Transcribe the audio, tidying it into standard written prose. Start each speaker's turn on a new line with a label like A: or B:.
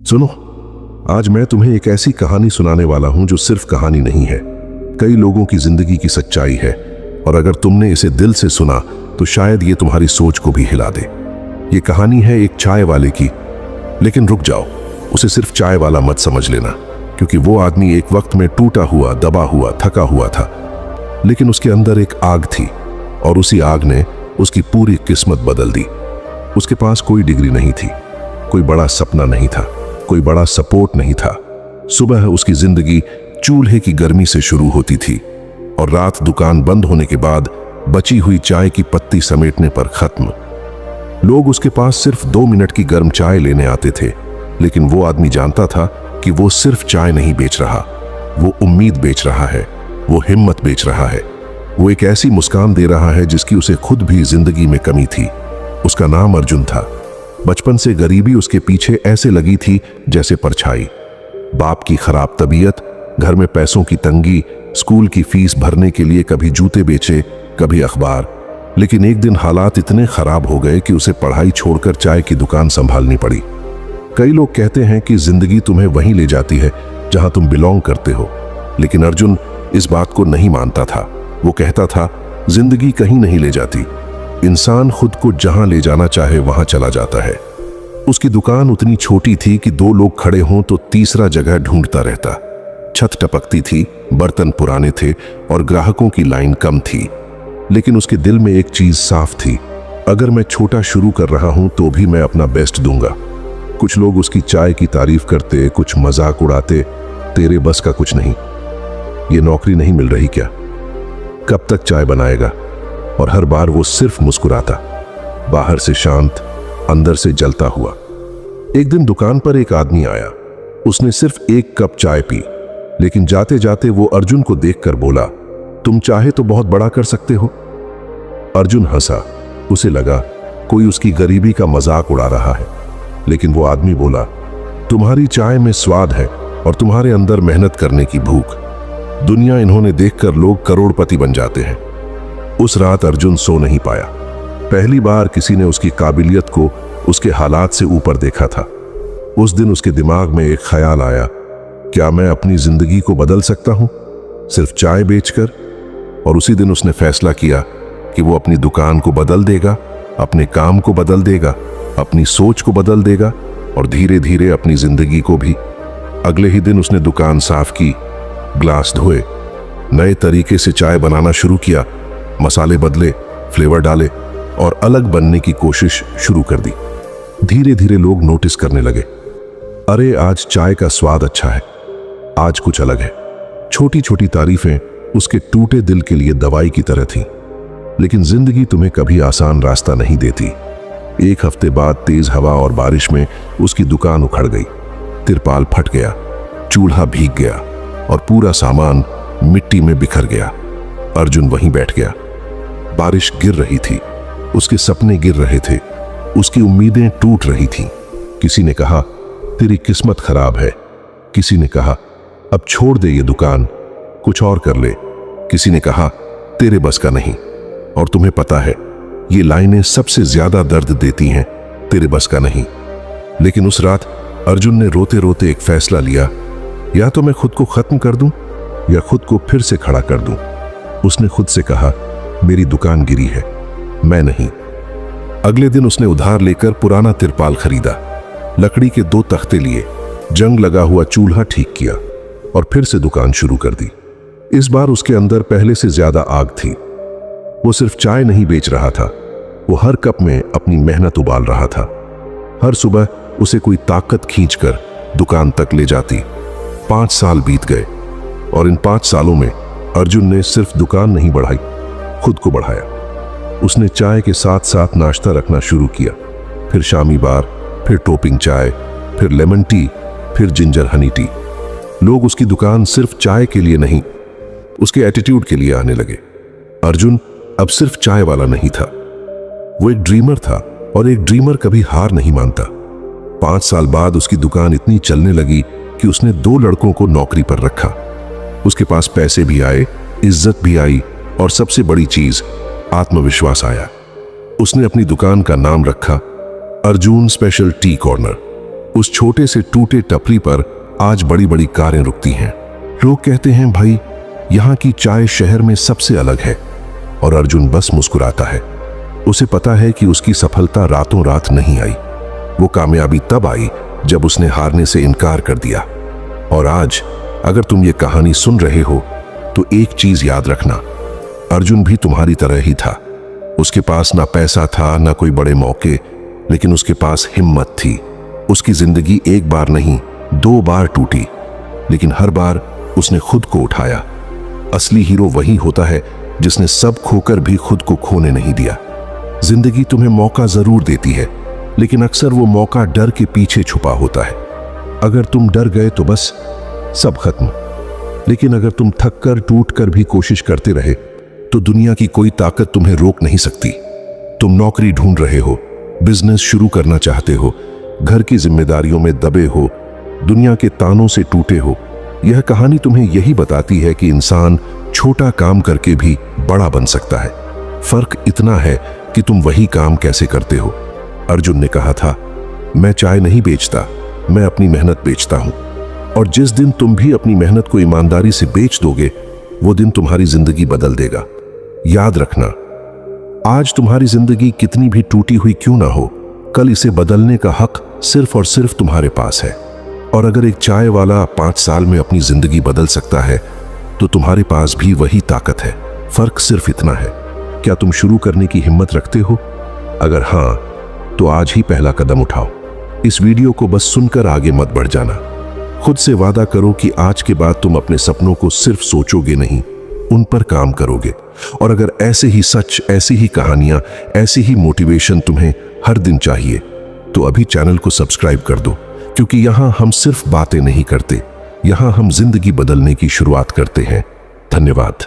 A: सुनो, आज मैं तुम्हें एक ऐसी कहानी सुनाने वाला हूं जो सिर्फ कहानी नहीं है, कई लोगों की जिंदगी की सच्चाई है। और अगर तुमने इसे दिल से सुना तो शायद ये तुम्हारी सोच को भी हिला दे। ये कहानी है एक चाय वाले की। लेकिन रुक जाओ, उसे सिर्फ चाय वाला मत समझ लेना, क्योंकि वो आदमी एक वक्त में टूटा हुआ, दबा हुआ, थका हुआ था। लेकिन उसके अंदर एक आग थी और उसी आग ने उसकी पूरी किस्मत बदल दी। उसके पास कोई डिग्री नहीं थी, कोई बड़ा सपना नहीं था, कोई बड़ा सपोर्ट नहीं था। सुबह उसकी जिंदगी चूल्हे की गर्मी से शुरू होती थी और रात दुकान बंद होने के बाद बची हुई चाय की पत्ती समेटने पर खत्म। लोग उसके पास सिर्फ 2 मिनट की गर्म चाय लेने आते थे, लेकिन वो आदमी जानता था कि वो सिर्फ चाय नहीं बेच रहा, वो उम्मीद बेच रहा है, वो हिम्मत बेच रहा है, वो एक ऐसी मुस्कान दे रहा है जिसकी उसे खुद भी जिंदगी में कमी थी। उसका नाम अर्जुन था। बचपन से गरीबी उसके पीछे ऐसे लगी थी जैसे परछाई। बाप की खराब तबीयत, घर में पैसों की तंगी, स्कूल की फीस भरने के लिए कभी जूते बेचे, कभी अखबार। लेकिन एक दिन हालात इतने खराब हो गए कि उसे पढ़ाई छोड़कर चाय की दुकान संभालनी पड़ी। कई लोग कहते हैं कि जिंदगी तुम्हें वहीं ले जाती है जहां तुम बिलोंग करते हो, लेकिन अर्जुन इस बात को नहीं मानता था। वो कहता था, जिंदगी कहीं नहीं ले जाती, इंसान खुद को जहां ले जाना चाहे वहां चला जाता है। उसकी दुकान उतनी छोटी थी कि 2 लोग खड़े हों तो तीसरा जगह ढूंढता रहता। छत टपकती थी, बर्तन पुराने थे और ग्राहकों की लाइन कम थी। लेकिन उसके दिल में एक चीज साफ थी, अगर मैं छोटा शुरू कर रहा हूं तो भी मैं अपना बेस्ट दूंगा। कुछ लोग उसकी चाय की तारीफ करते, कुछ मजाक उड़ाते, तेरे बस का कुछ नहीं, ये नौकरी नहीं मिल रही क्या, कब तक चाय बनाएगा। और हर बार वो सिर्फ मुस्कुराता, बाहर से शांत, अंदर से जलता हुआ। एक दिन दुकान पर एक आदमी आया। उसने सिर्फ 1 कप चाय पी, लेकिन जाते जाते वो अर्जुन को देखकर बोला, तुम चाहे तो बहुत बड़ा कर सकते हो। अर्जुन हंसा। उसे लगा कोई उसकी गरीबी का मजाक उड़ा रहा है। लेकिन वो आदमी बोला, तुम्हारी चाय में स्वाद है और तुम्हारे अंदर मेहनत करने की भूख। दुनिया इन्होंने देखकर लोग करोड़पति बन जाते हैं। उस रात अर्जुन सो नहीं पाया। पहली बार किसी ने उसकी काबिलियत को उसके हालात से ऊपर देखा था। उस दिन उसके दिमाग में एक ख्याल आया, क्या मैं अपनी जिंदगी को बदल सकता हूं सिर्फ चाय बेचकर। और उसी दिन उसने फैसला किया कि वो अपनी दुकान को बदल देगा, अपने काम को बदल देगा, अपनी सोच को बदल देगा और धीरे धीरे अपनी जिंदगी को भी। अगले ही दिन उसने दुकान साफ की, ग्लास धोए, नए तरीके से चाय बनाना शुरू किया, मसाले बदले, फ्लेवर डाले और अलग बनने की कोशिश शुरू कर दी। धीरे धीरे लोग नोटिस करने लगे, अरे आज चाय का स्वाद अच्छा है, आज कुछ अलग है। छोटी छोटी तारीफें उसके टूटे दिल के लिए दवाई की तरह थीं। लेकिन जिंदगी तुम्हें कभी आसान रास्ता नहीं देती। 1 हफ्ते बाद तेज हवा और बारिश में उसकी दुकान उखड़ गई। तिरपाल फट गया, चूल्हा भीग गया और पूरा सामान मिट्टी में बिखर गया। अर्जुन वहीं बैठ गया। बारिश गिर रही थी, उसके सपने गिर रहे थे, उसकी उम्मीदें टूट रही थीं। किसी ने कहा, तेरी किस्मत खराब है। किसी ने कहा, अब छोड़ दे ये दुकान, कुछ और कर ले। किसी ने कहा, तेरे बस का नहीं। और तुम्हें पता है, ये लाइनें सबसे ज्यादा दर्द देती हैं, तेरे बस का नहीं। लेकिन उस रात अर्जुन ने रोते रोते एक फैसला लिया, या तो मैं खुद को खत्म कर दूं या खुद को फिर से खड़ा कर दूं। उसने खुद से कहा, मेरी दुकान गिरी है, मैं नहीं। अगले दिन उसने उधार लेकर पुराना तिरपाल खरीदा, लकड़ी के 2 तख्ते लिए, जंग लगा हुआ चूल्हा ठीक किया और फिर से दुकान शुरू कर दी। इस बार उसके अंदर पहले से ज्यादा आग थी। वो सिर्फ चाय नहीं बेच रहा था, वो हर कप में अपनी मेहनत उबाल रहा था। हर सुबह उसे कोई ताकत खींचकर दुकान तक ले जाती। 5 साल बीत गए और इन 5 सालों में अर्जुन ने सिर्फ दुकान नहीं बढ़ाई, खुद को बढ़ाया। उसने चाय के साथ साथ नाश्ता रखना शुरू किया, फिर शामी बार, फिर टॉपिंग चाय, फिर लेमन टी, फिर जिंजर हनी टी। लोग उसकी दुकान सिर्फ चाय के लिए नहीं, उसके एटीट्यूड के लिए आने लगे। अर्जुन अब सिर्फ चाय वाला नहीं था, वो एक ड्रीमर था और एक ड्रीमर कभी हार नहीं मानता। 5 साल बाद उसकी दुकान इतनी चलने लगी कि उसने 2 लड़कों को नौकरी पर रखा। उसके पास पैसे भी आए, इज्जत भी आई और सबसे बड़ी चीज, आत्मविश्वास आया। उसने अपनी दुकान का नाम रखा अर्जुन स्पेशल टी कॉर्नर। उस छोटे से टूटे टपरी पर आज बड़ी बड़ी कारें रुकती हैं। लोग कहते हैं भाई यहाँ की चाय शहर में सबसे अलग है, और अर्जुन बस मुस्कुराता है। उसे पता है कि उसकी सफलता रातों रात नहीं आई, वो कामयाबी तब आई जब उसने हारने से इनकार कर दिया। और आज अगर तुम ये कहानी सुन रहे हो तो एक चीज याद रखना, अर्जुन भी तुम्हारी तरह ही था। उसके पास ना पैसा था ना कोई बड़े मौके, लेकिन उसके पास हिम्मत थी। उसकी जिंदगी एक बार नहीं 2 बार टूटी, लेकिन हर बार उसने खुद को उठाया। असली हीरो वही होता है जिसने सब खोकर भी खुद को खोने नहीं दिया। जिंदगी तुम्हें मौका जरूर देती है, लेकिन अक्सर वो मौका डर के पीछे छुपा होता है। अगर तुम डर गए तो बस सब खत्म, लेकिन अगर तुम थक कर टूट कर भी कोशिश करते रहे तो दुनिया की कोई ताकत तुम्हें रोक नहीं सकती। तुम नौकरी ढूंढ रहे हो, बिजनेस शुरू करना चाहते हो, घर की जिम्मेदारियों में दबे हो, दुनिया के तानों से टूटे हो। यह कहानी तुम्हें यही बताती है कि इंसान छोटा काम करके भी बड़ा बन सकता है। फर्क इतना है कि तुम वही काम कैसे करते हो। अर्जुन ने कहा था, मैं चाय नहीं बेचता, मैं अपनी मेहनत बेचता हूं। और जिस दिन तुम भी अपनी मेहनत को ईमानदारी से बेच दोगे, वो दिन तुम्हारी जिंदगी बदल देगा। याद रखना, आज तुम्हारी जिंदगी कितनी भी टूटी हुई क्यों ना हो, कल इसे बदलने का हक सिर्फ और सिर्फ तुम्हारे पास है। और अगर एक चाय वाला 5 साल में अपनी जिंदगी बदल सकता है, तो तुम्हारे पास भी वही ताकत है। फर्क सिर्फ इतना है, क्या तुम शुरू करने की हिम्मत रखते हो? अगर हां, तो आज ही पहला कदम उठाओ। इस वीडियो को बस सुनकर आगे मत बढ़ जाना। खुद से वादा करो कि आज के बाद तुम अपने सपनों को सिर्फ सोचोगे नहीं, उन पर काम करोगे। और अगर ऐसे ही सच, ऐसी ही कहानियां, ऐसी ही मोटिवेशन तुम्हें हर दिन चाहिए, तो अभी चैनल को सब्सक्राइब कर दो, क्योंकि यहां हम सिर्फ बातें नहीं करते, यहां हम जिंदगी बदलने की शुरुआत करते हैं। धन्यवाद।